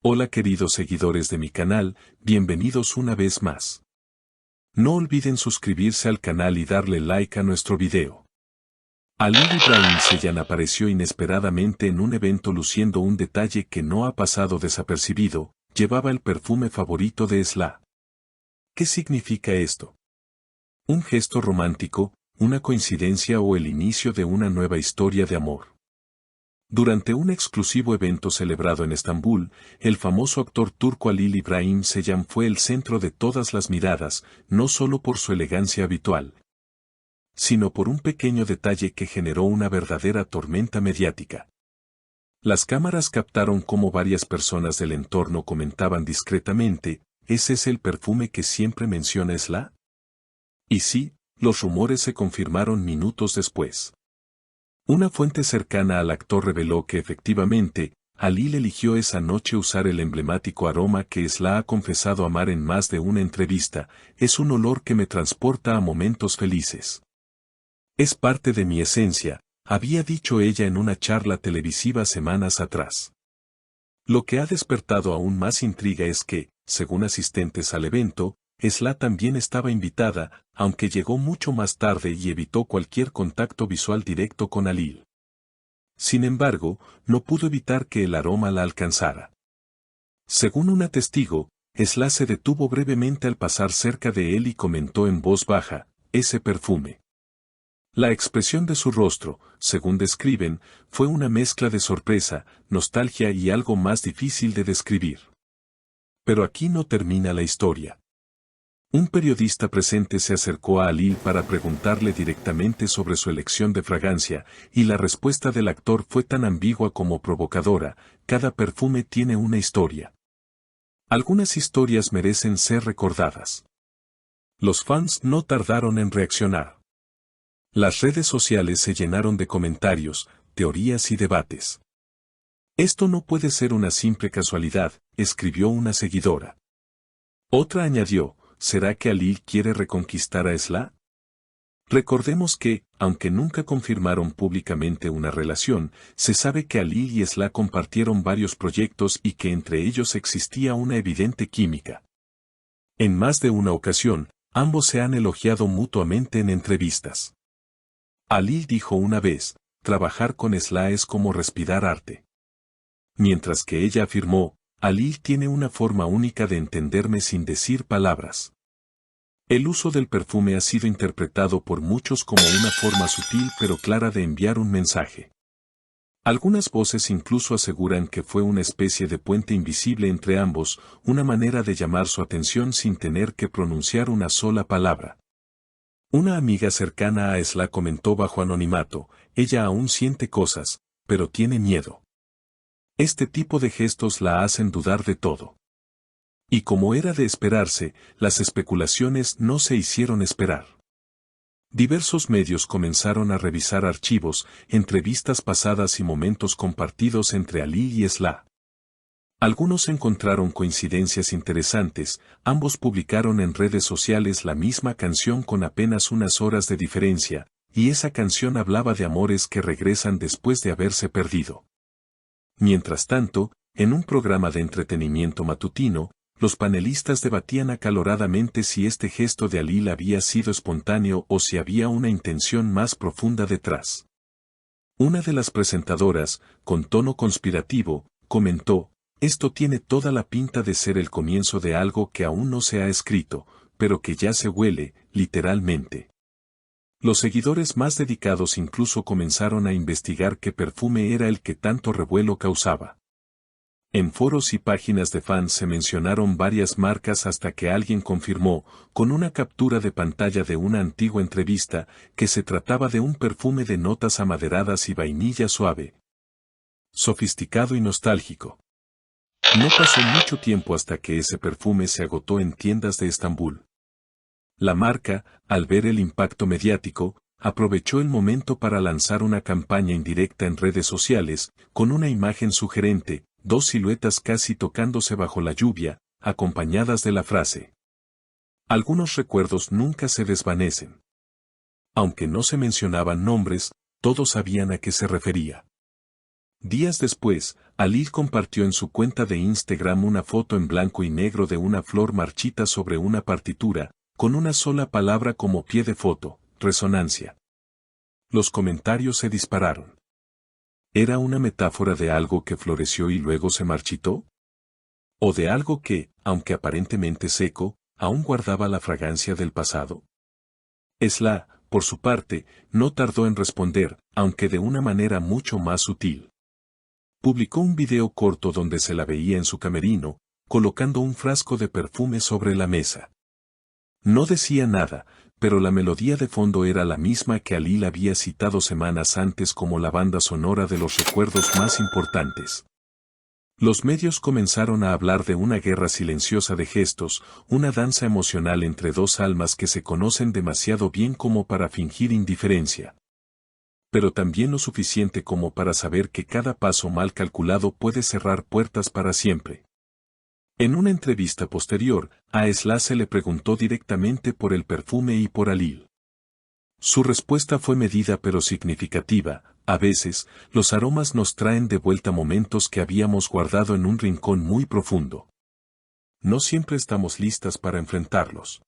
Hola queridos seguidores de mi canal, bienvenidos una vez más. No olviden suscribirse al canal y darle like a nuestro video. Halil İbrahim Ceylan apareció inesperadamente en un evento luciendo un detalle que no ha pasado desapercibido, llevaba el perfume favorito de Esla. ¿Qué significa esto? ¿Un gesto romántico, una coincidencia o el inicio de una nueva historia de amor? Durante un exclusivo evento celebrado en Estambul, el famoso actor turco Halil İbrahim Ceylan fue el centro de todas las miradas, no solo por su elegancia habitual, sino por un pequeño detalle que generó una verdadera tormenta mediática. Las cámaras captaron cómo varias personas del entorno comentaban discretamente, ¿ese es el perfume que siempre menciona Esla? Y sí, los rumores se confirmaron minutos después. Una fuente cercana al actor reveló que efectivamente, Halil eligió esa noche usar el emblemático aroma que Esla ha confesado amar en más de una entrevista, es un olor que me transporta a momentos felices. Es parte de mi esencia, había dicho ella en una charla televisiva semanas atrás. Lo que ha despertado aún más intriga es que, según asistentes al evento, Esla también estaba invitada, aunque llegó mucho más tarde y evitó cualquier contacto visual directo con Halil. Sin embargo, no pudo evitar que el aroma la alcanzara. Según una testigo, Esla se detuvo brevemente al pasar cerca de él y comentó en voz baja, ese perfume. La expresión de su rostro, según describen, fue una mezcla de sorpresa, nostalgia y algo más difícil de describir. Pero aquí no termina la historia. Un periodista presente se acercó a Halil para preguntarle directamente sobre su elección de fragancia, y la respuesta del actor fue tan ambigua como provocadora, cada perfume tiene una historia. Algunas historias merecen ser recordadas. Los fans no tardaron en reaccionar. Las redes sociales se llenaron de comentarios, teorías y debates. Esto no puede ser una simple casualidad, escribió una seguidora. Otra añadió, ¿será que Halil quiere reconquistar a Esla? Recordemos que, aunque nunca confirmaron públicamente una relación, se sabe que Halil y Esla compartieron varios proyectos y que entre ellos existía una evidente química. En más de una ocasión, ambos se han elogiado mutuamente en entrevistas. Halil dijo una vez, trabajar con Esla es como respirar arte. Mientras que ella afirmó, Halil tiene una forma única de entenderme sin decir palabras. El uso del perfume ha sido interpretado por muchos como una forma sutil pero clara de enviar un mensaje. Algunas voces incluso aseguran que fue una especie de puente invisible entre ambos, una manera de llamar su atención sin tener que pronunciar una sola palabra. Una amiga cercana a Esla comentó bajo anonimato, ella aún siente cosas, pero tiene miedo. Este tipo de gestos la hacen dudar de todo. Y como era de esperarse, las especulaciones no se hicieron esperar. Diversos medios comenzaron a revisar archivos, entrevistas pasadas y momentos compartidos entre Halil y Esla. Algunos encontraron coincidencias interesantes, ambos publicaron en redes sociales la misma canción con apenas unas horas de diferencia, y esa canción hablaba de amores que regresan después de haberse perdido. Mientras tanto, en un programa de entretenimiento matutino, los panelistas debatían acaloradamente si este gesto de Halil había sido espontáneo o si había una intención más profunda detrás. Una de las presentadoras, con tono conspirativo, comentó, esto tiene toda la pinta de ser el comienzo de algo que aún no se ha escrito, pero que ya se huele, literalmente. Los seguidores más dedicados incluso comenzaron a investigar qué perfume era el que tanto revuelo causaba. En foros y páginas de fans se mencionaron varias marcas hasta que alguien confirmó, con una captura de pantalla de una antigua entrevista, que se trataba de un perfume de notas amaderadas y vainilla suave. Sofisticado y nostálgico. No pasó mucho tiempo hasta que ese perfume se agotó en tiendas de Estambul. La marca, al ver el impacto mediático, aprovechó el momento para lanzar una campaña indirecta en redes sociales, con una imagen sugerente, dos siluetas casi tocándose bajo la lluvia, acompañadas de la frase. Algunos recuerdos nunca se desvanecen. Aunque no se mencionaban nombres, todos sabían a qué se refería. Días después, Alil compartió en su cuenta de Instagram una foto en blanco y negro de una flor marchita sobre una partitura, con una sola palabra como pie de foto: resonancia. Los comentarios se dispararon. ¿Era una metáfora de algo que floreció y luego se marchitó? ¿O de algo que, aunque aparentemente seco, aún guardaba la fragancia del pasado? Esla, por su parte, no tardó en responder, aunque de una manera mucho más sutil. Publicó un video corto donde se la veía en su camerino, colocando un frasco de perfume sobre la mesa. No decía nada, pero la melodía de fondo era la misma que Alil había citado semanas antes como la banda sonora de los recuerdos más importantes. Los medios comenzaron a hablar de una guerra silenciosa de gestos, una danza emocional entre dos almas que se conocen demasiado bien como para fingir indiferencia. Pero también lo suficiente como para saber que cada paso mal calculado puede cerrar puertas para siempre. En una entrevista posterior, a Esla se le preguntó directamente por el perfume y por Alil. Su respuesta fue medida pero significativa: a veces, los aromas nos traen de vuelta momentos que habíamos guardado en un rincón muy profundo. No siempre estamos listas para enfrentarlos.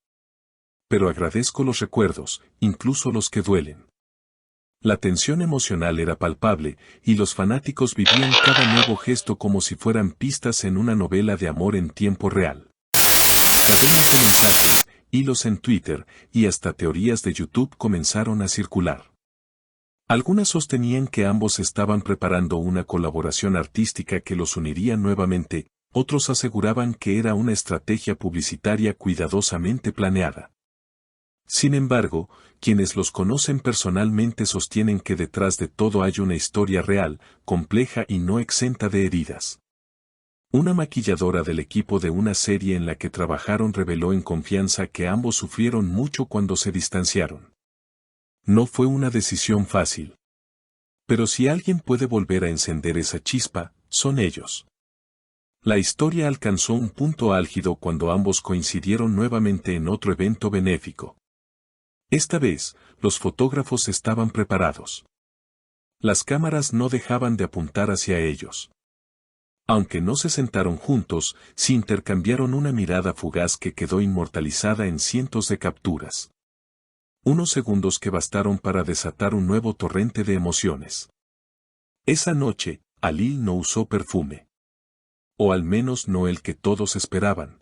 Pero agradezco los recuerdos, incluso los que duelen. La tensión emocional era palpable, y los fanáticos vivían cada nuevo gesto como si fueran pistas en una novela de amor en tiempo real. Cadenas de mensajes, hilos en Twitter, y hasta teorías de YouTube comenzaron a circular. Algunas sostenían que ambos estaban preparando una colaboración artística que los uniría nuevamente, otros aseguraban que era una estrategia publicitaria cuidadosamente planeada. Sin embargo, quienes los conocen personalmente sostienen que detrás de todo hay una historia real, compleja y no exenta de heridas. Una maquilladora del equipo de una serie en la que trabajaron reveló en confianza que ambos sufrieron mucho cuando se distanciaron. No fue una decisión fácil. Pero si alguien puede volver a encender esa chispa, son ellos. La historia alcanzó un punto álgido cuando ambos coincidieron nuevamente en otro evento benéfico. Esta vez, los fotógrafos estaban preparados. Las cámaras no dejaban de apuntar hacia ellos. Aunque no se sentaron juntos, se intercambiaron una mirada fugaz que quedó inmortalizada en cientos de capturas. Unos segundos que bastaron para desatar un nuevo torrente de emociones. Esa noche, Alil no usó perfume. O al menos no el que todos esperaban.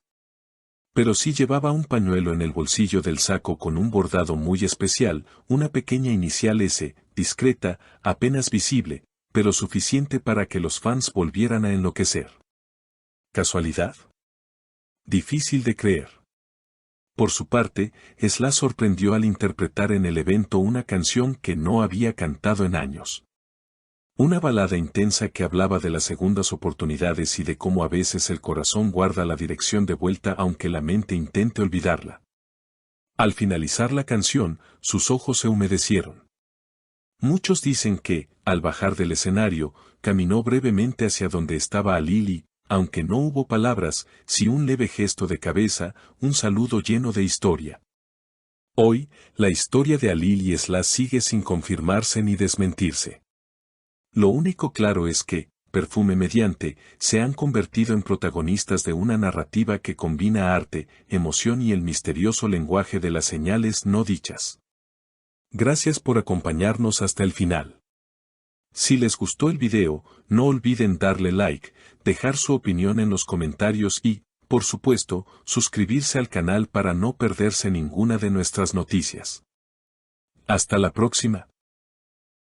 Pero sí llevaba un pañuelo en el bolsillo del saco con un bordado muy especial, una pequeña inicial S, discreta, apenas visible, pero suficiente para que los fans volvieran a enloquecer. ¿Casualidad? Difícil de creer. Por su parte, Esla sorprendió al interpretar en el evento una canción que no había cantado en años. Una balada intensa que hablaba de las segundas oportunidades y de cómo a veces el corazón guarda la dirección de vuelta aunque la mente intente olvidarla. Al finalizar la canción, sus ojos se humedecieron. Muchos dicen que, al bajar del escenario, caminó brevemente hacia donde estaba Alil y, aunque no hubo palabras, sí un leve gesto de cabeza, un saludo lleno de historia. Hoy, la historia de Alil y Esla sigue sin confirmarse ni desmentirse. Lo único claro es que, perfume mediante, se han convertido en protagonistas de una narrativa que combina arte, emoción y el misterioso lenguaje de las señales no dichas. Gracias por acompañarnos hasta el final. Si les gustó el video, no olviden darle like, dejar su opinión en los comentarios y, por supuesto, suscribirse al canal para no perderse ninguna de nuestras noticias. Hasta la próxima.